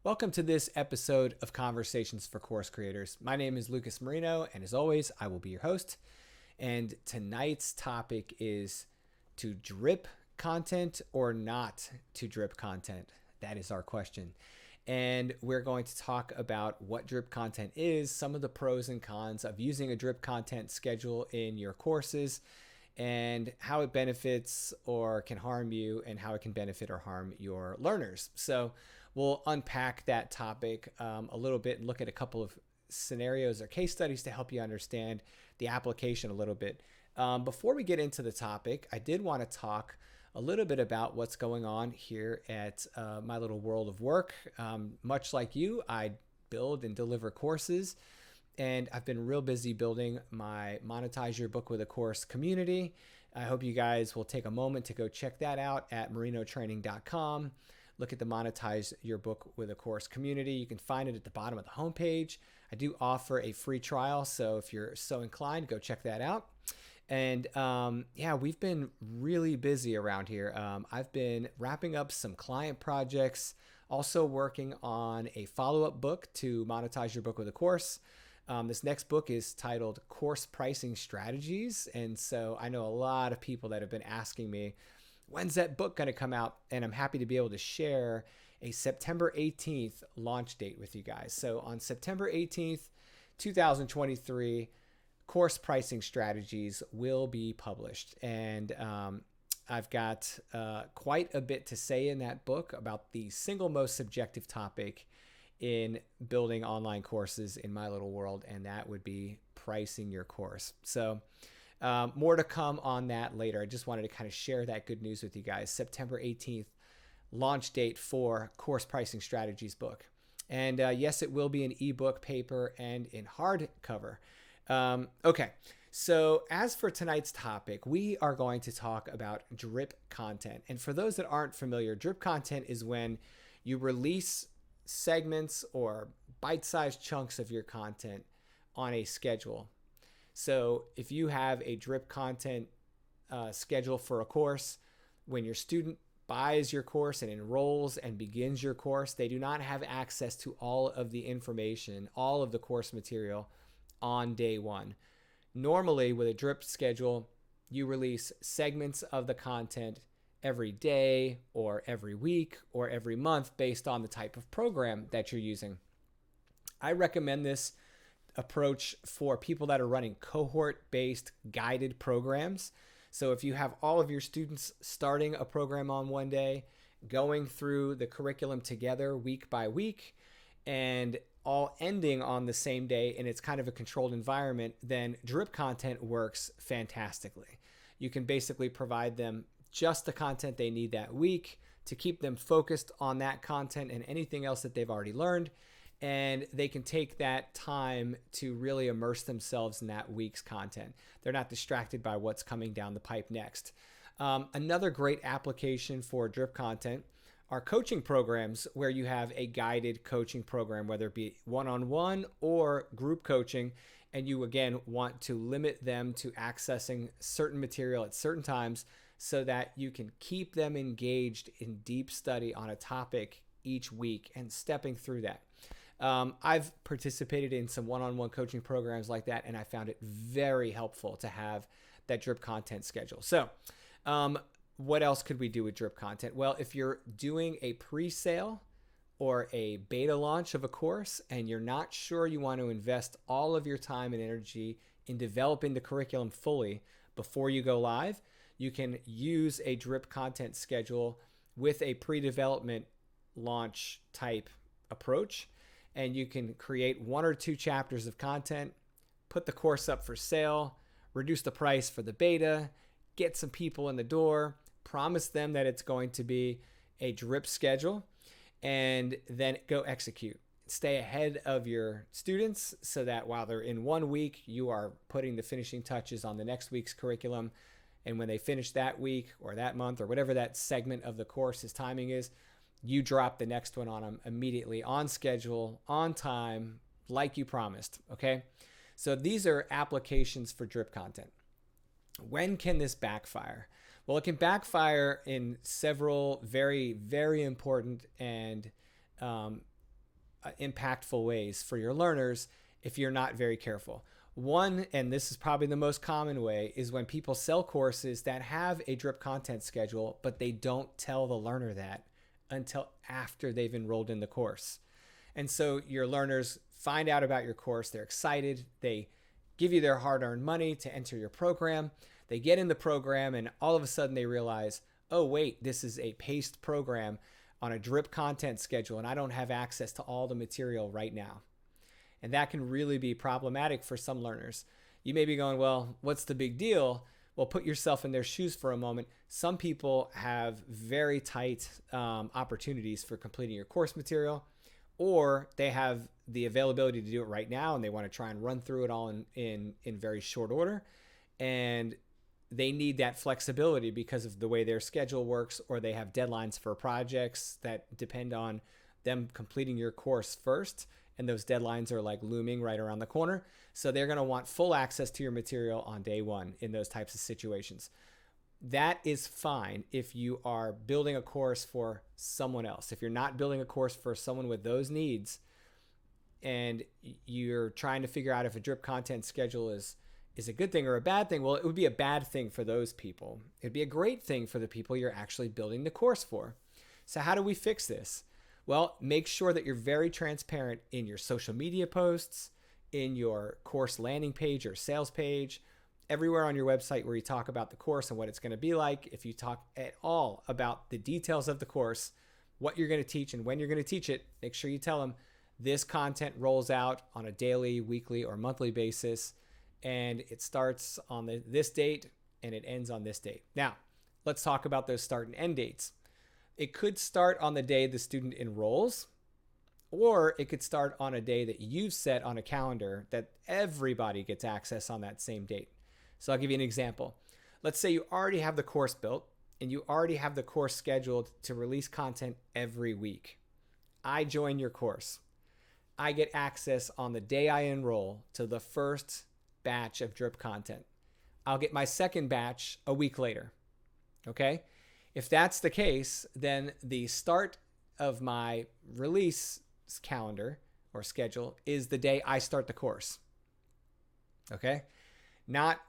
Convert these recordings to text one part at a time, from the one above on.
Welcome to this episode of Conversations for Course Creators. My name is Lucas Marino, and as always, I will be your host. And tonight's topic is to drip content or not to drip content. That is our question. And we're going to talk about what drip content is, some of the pros and cons of using a drip content schedule in your courses, and how it benefits or can harm you, and how it can benefit or harm your learners. So we'll unpack that topic a little bit and look at a couple of scenarios or case studies to help you understand the application a little bit. Before we get into the topic, I did want to talk a little bit about what's going on here at my little world of work. Much like you, I build and deliver courses, and I've been real busy building my Monetize Your Book with a Course community. I hope you guys will take a moment to go check that out at marinotraining.com. Look at the Monetize Your Book with a Course community. You can find it at the bottom of the homepage. I do offer a free trial, so if you're so inclined, go check that out. And we've been really busy around here. I've been wrapping up some client projects, also working on a follow-up book to Monetize Your Book with a Course. This next book is titled Course Pricing Strategies. And so I know a lot of people that have been asking me, when's that book going to come out? And I'm happy to be able to share a September 18th launch date with you guys. So on September 18th, 2023, Course Pricing Strategies will be published. And I've got quite a bit to say in that book about the single most subjective topic in building online courses in my little world, and that would be pricing your course. So more to come on that later. I just wanted to kind of share that good news with you guys. September 18th, launch date for Course Pricing Strategies book. And yes, it will be an ebook, paper, and in hardcover. Okay, so as for tonight's topic, we are going to talk about drip content. And for those that aren't familiar, drip content is when you release segments or bite-sized chunks of your content on a schedule. So if you have a drip content schedule for a course, when your student buys your course and enrolls and begins your course, they do not have access to all of the information, all of the course material on day one. Normally, with a drip schedule, you release segments of the content every day or every week or every month based on the type of program that you're using. I recommend this approach for people that are running cohort-based guided programs. So if you have all of your students starting a program on one day, going through the curriculum together week by week, and all ending on the same day, and it's kind of a controlled environment, then drip content works fantastically. You can basically provide them just the content they need that week to keep them focused on that content and anything else that they've already learned. And they can take that time to really immerse themselves in that week's content. They're not distracted by what's coming down the pipe next. Another great application for drip content are coaching programs where you have a guided coaching program, whether it be one-on-one or group coaching, and you again want to limit them to accessing certain material at certain times so that you can keep them engaged in deep study on a topic each week and stepping through that. I've participated in some one-on-one coaching programs like that, and I found it very helpful to have that drip content schedule. So what else could we do with drip content? Well, if you're doing a pre-sale or a beta launch of a course and you're not sure you want to invest all of your time and energy in developing the curriculum fully before you go live, you can use a drip content schedule with a pre-development launch type approach. And you can create 1 or 2 chapters of content, put the course up for sale, reduce the price for the beta, get some people in the door, promise them that it's going to be a drip schedule, and then go execute. Stay ahead of your students so that while they're in 1 week, you are putting the finishing touches on the next week's curriculum. And when they finish that week or that month or whatever that segment of the course's timing is, you drop the next one on them immediately, on schedule, on time, like you promised, okay? So these are applications for drip content. When can this backfire? Well, it can backfire in several very, very important and impactful ways for your learners if you're not very careful. One, and this is probably the most common way, is when people sell courses that have a drip content schedule, but they don't tell the learner that until after they've enrolled in the course. And so your learners find out about your course, they're excited, they give you their hard-earned money to enter your program, they get in the program, and all of a sudden they realize, oh wait, this is a paced program on a drip content schedule, and I don't have access to all the material right now. And that can really be problematic for some learners. You may be going, well, what's the big deal? Well, put yourself in their shoes for a moment. Some people have very tight opportunities for completing your course material, or they have the availability to do it right now and they want to try and run through it all in very short order. And they need that flexibility because of the way their schedule works, or they have deadlines for projects that depend on them completing your course first. And those deadlines are like looming right around the corner. So they're going to want full access to your material on day one in those types of situations. That is fine if you are building a course for someone else. If you're not building a course for someone with those needs and you're trying to figure out if a drip content schedule is a good thing or a bad thing, well, it would be a bad thing for those people. It'd be a great thing for the people you're actually building the course for. So how do we fix this? Well, make sure that you're very transparent in your social media posts, in your course landing page or sales page, everywhere on your website where you talk about the course and what it's going to be like. If you talk at all about the details of the course, what you're going to teach and when you're going to teach it, make sure you tell them this content rolls out on a daily, weekly, or monthly basis, and it starts on this date and it ends on this date. Now, let's talk about those start and end dates. It could start on the day the student enrolls, or it could start on a day that you've set on a calendar that everybody gets access on that same date. So I'll give you an example. Let's say you already have the course built and you already have the course scheduled to release content every week. I join your course. I get access on the day I enroll to the first batch of drip content. I'll get my second batch a week later. Okay? If that's the case, then the start of my release calendar or schedule is the day I start the course. Okay? Not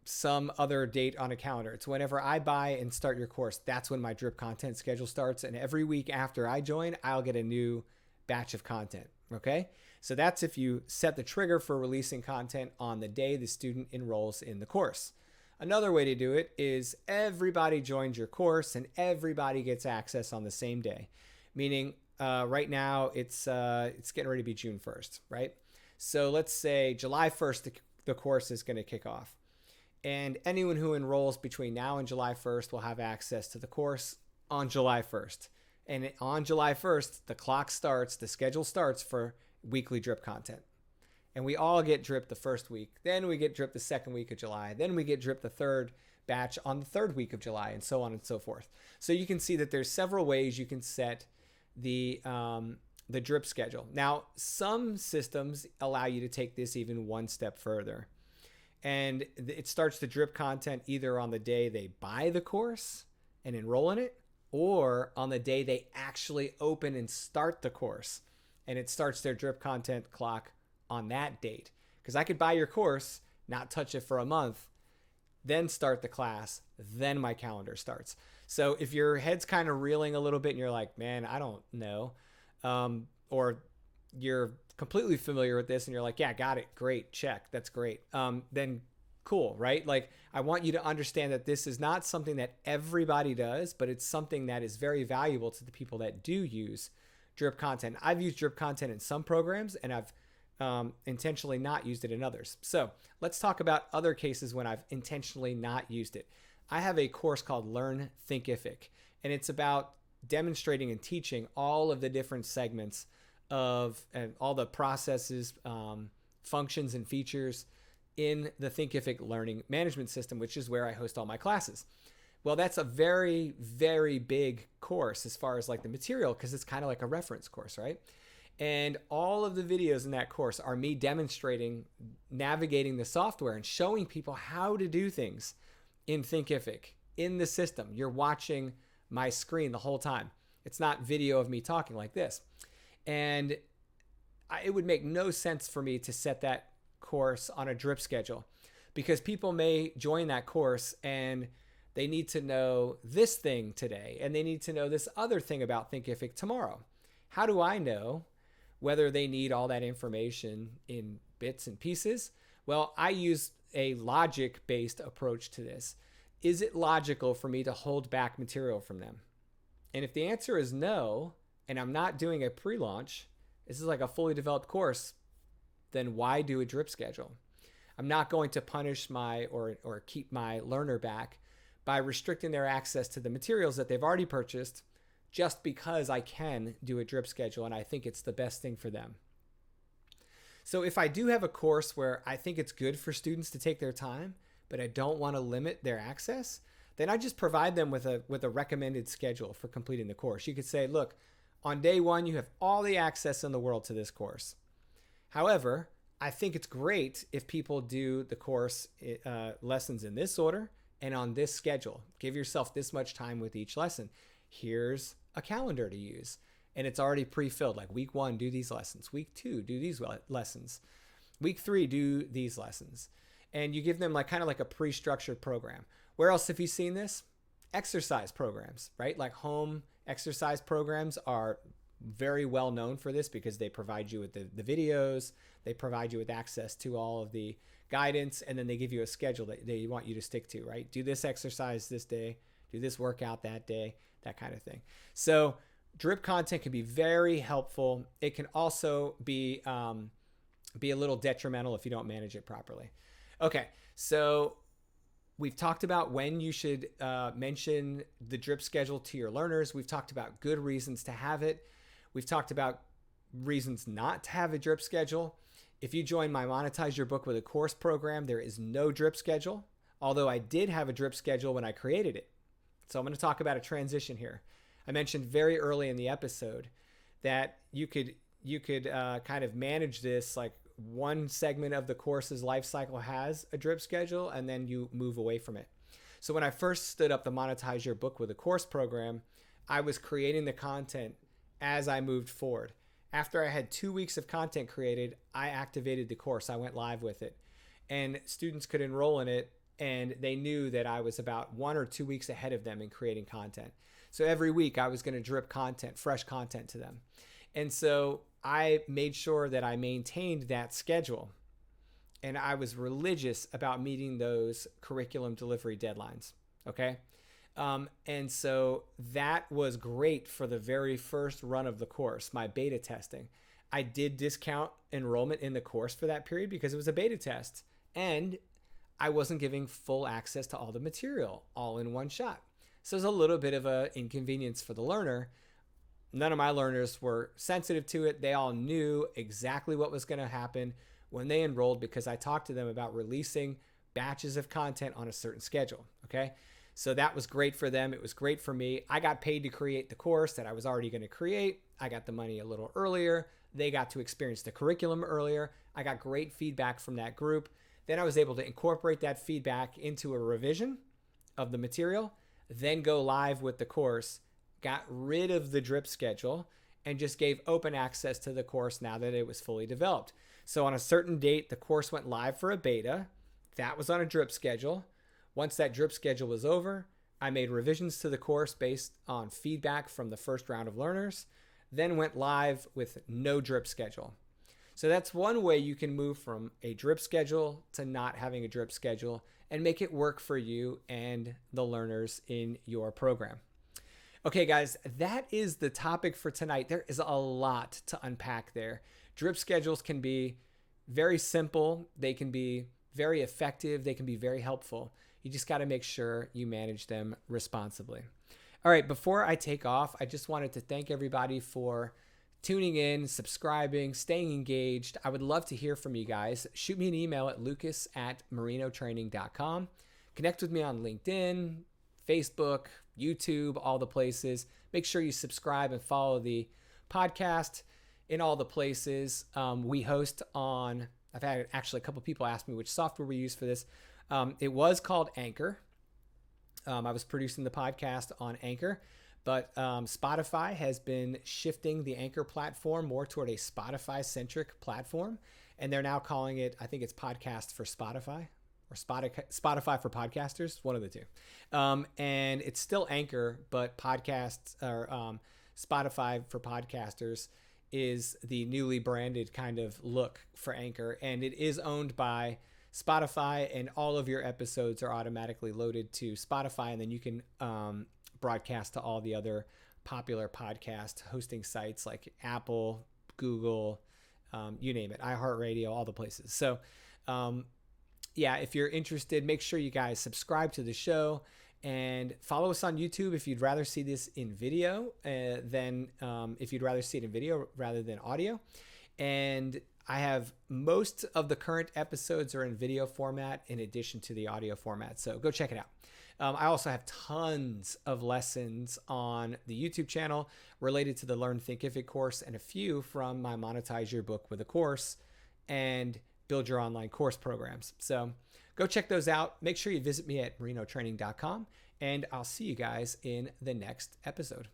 some other date on a calendar. It's whenever I buy and start your course, that's when my drip content schedule starts. And every week after I join, I'll get a new batch of content. Okay? So that's if you set the trigger for releasing content on the day the student enrolls in the course. Another way to do it is everybody joins your course and everybody gets access on the same day. Meaning right now it's getting ready to be June 1st, right? So let's say July 1st, the course is going to kick off. And anyone who enrolls between now and July 1st will have access to the course on July 1st. And on July 1st, the clock starts, the schedule starts for weekly drip content. And we all get drip the first week. Then we get drip the second week of July. Then we get drip the third batch on the third week of July, and so on and so forth. So you can see that there's several ways you can set the drip schedule. Now, some systems allow you to take this even one step further. And it starts the drip content either on the day they buy the course and enroll in it, or on the day they actually open and start the course. And it starts their drip content clock on that date. Because I could buy your course, not touch it for a month, then start the class, then my calendar starts. So if your head's kind of reeling a little bit and you're like, man, I don't know, or you're completely familiar with this and you're like, yeah, got it, great, check, that's great, then cool, right? Like, I want you to understand that this is not something that everybody does, but it's something that is very valuable to the people that do use drip content. I've used drip content in some programs, and I've intentionally not used it in others. So let's talk about other cases when I've intentionally not used it. I have a course called Learn Thinkific, and it's about demonstrating and teaching all of the different segments of and all the processes, functions, and features in the Thinkific learning management system, which is where I host all my classes. Well, that's a very, very big course as far as like the material, because it's kind of like a reference course, right? And all of the videos in that course are me demonstrating, navigating the software and showing people how to do things in Thinkific, in the system. You're watching my screen the whole time. It's not video of me talking like this. And it would make no sense for me to set that course on a drip schedule, because people may join that course and they need to know this thing today and they need to know this other thing about Thinkific tomorrow. How do I know whether they need all that information in bits and pieces? Well, I use a logic-based approach to this. Is it logical for me to hold back material from them? And if the answer is no, and I'm not doing a pre-launch, this is like a fully developed course, then why do a drip schedule? I'm not going to punish my or keep my learner back by restricting their access to the materials that they've already purchased just because I can do a drip schedule and I think it's the best thing for them. So if I do have a course where I think it's good for students to take their time, but I don't want to limit their access, then I just provide them with a recommended schedule for completing the course. You could say, look, on day one, you have all the access in the world to this course. However, I think it's great if people do the course lessons in this order and on this schedule. Give yourself this much time with each lesson. Here's a calendar to use. And it's already pre-filled, like week 1, do these lessons. Week 2, do these lessons. Week 3, do these lessons. And you give them kind of like a pre-structured program. Where else have you seen this? Exercise programs, right? Like home exercise programs are very well known for this because they provide you with the videos, they provide you with access to all of the guidance, and then they give you a schedule that they want you to stick to, right? Do this exercise this day, do this workout that day, that kind of thing. So drip content can be very helpful. It can also be a little detrimental if you don't manage it properly. Okay, so we've talked about when you should mention the drip schedule to your learners. We've talked about good reasons to have it. We've talked about reasons not to have a drip schedule. If you join my Monetize Your Book with a Course program, there is no drip schedule, although I did have a drip schedule when I created it. So I'm going to talk about a transition here. I mentioned very early in the episode that you could kind of manage this, like one segment of the course's life cycle has a drip schedule and then you move away from it. So when I first stood up the Monetize Your Book with a Course program, I was creating the content as I moved forward. After I had 2 weeks of content created, I activated the course. I went live with it. And students could enroll in it, and they knew that I was about 1 or 2 weeks ahead of them in creating content. So every week I was going to drip content, fresh content to them. And so I made sure that I maintained that schedule. And I was religious about meeting those curriculum delivery deadlines. Okay. And so that was great for the very first run of the course, my beta testing. I did discount enrollment in the course for that period because it was a beta test and I wasn't giving full access to all the material all in one shot. So it was a little bit of an inconvenience for the learner. None of my learners were sensitive to it. They all knew exactly what was going to happen when they enrolled because I talked to them about releasing batches of content on a certain schedule. Okay. So that was great for them. It was great for me. I got paid to create the course that I was already going to create. I got the money a little earlier. They got to experience the curriculum earlier. I got great feedback from that group. Then I was able to incorporate that feedback into a revision of the material, then go live with the course, got rid of the drip schedule, and just gave open access to the course now that it was fully developed. So on a certain date, the course went live for a beta. That was on a drip schedule. Once that drip schedule was over, I made revisions to the course based on feedback from the first round of learners, then went live with no drip schedule. So that's one way you can move from a drip schedule to not having a drip schedule and make it work for you and the learners in your program. Okay, guys, that is the topic for tonight. There is a lot to unpack there. Drip schedules can be very simple. They can be very effective. They can be very helpful. You just got to make sure you manage them responsibly. All right, before I take off, I just wanted to thank everybody for tuning in, subscribing, staying engaged. I would love to hear from you guys. Shoot me an email at lucas@marinotraining.com. Connect with me on LinkedIn, Facebook, YouTube, all the places. Make sure you subscribe and follow the podcast in all the places. We host on, I've had actually a couple people ask me which software we use for this. It was called Anchor. I was producing the podcast on Anchor, But Spotify has been shifting the Anchor platform more toward a Spotify-centric platform. And they're now calling it, I think it's Podcast for Spotify or Spotify for Podcasters, one of the two. And it's still Anchor, but podcasts or Spotify for Podcasters is the newly branded kind of look for Anchor. And it is owned by Spotify, and all of your episodes are automatically loaded to Spotify. And then you can broadcast to all the other popular podcast hosting sites like Apple, Google, you name it, iHeartRadio, all the places. So, yeah, if you're interested, make sure you guys subscribe to the show and follow us on YouTube if you'd rather see this in video if you'd rather see it in video rather than audio. And I have most of the current episodes are in video format in addition to the audio format. So go check it out. I also have tons of lessons on the YouTube channel related to the Learn Thinkific course and a few from my Monetize Your Book with a Course and Build Your Online Course programs. So go check those out. Make sure you visit me at marinotraining.com, and I'll see you guys in the next episode.